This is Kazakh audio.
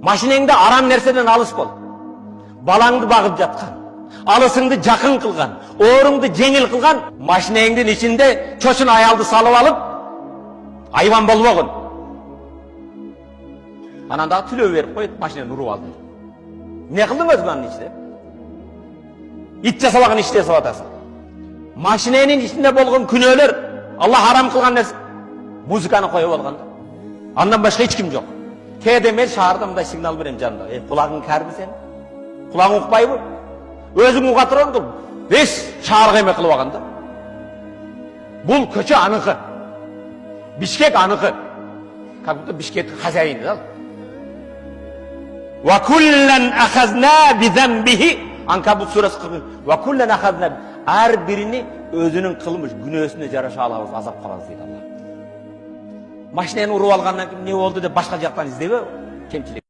Машинеңді арам нәрседен алыс бол. Балаңды бағып жатқан, алысыңды жақын қылған, орыңды жеңіл қылған, машинеңдің ішінде чошын аялды салып алып, айван болып оғын. Анандағы түлеу беріп қойып, машинені ұрып алды. Не қылдың өзің анын ішінде? Ит жасалаған іште жасап атасың. Машиненің ішінде болған күнәлер, Алла харам қылған нәрсе, музыканы қойып алғанда. Андан башқа ешкім жоқ. Кейде мен шаарда мындай сигнал берем жанында. Құлағың кәрбі сен? Құлағың ұқпай бұл? Өзің ұға тұрған бұл. Бес шаарға еме қылып алғанда. Бұл көче анықы. Бишкек анықы. Как будто Бишкек хозяйны да. Ва куллан ахазна бидамбихи. Анкабут сурасы 40. Ва куллан ахазна. Әр біріне өзінің қылмыш күнәсіне жараша алабыз, азап қаламыз дейді Алла. Машинаны ұрып алғаннан кейін не болды деп басқа жақтан іздебе, кемшілік.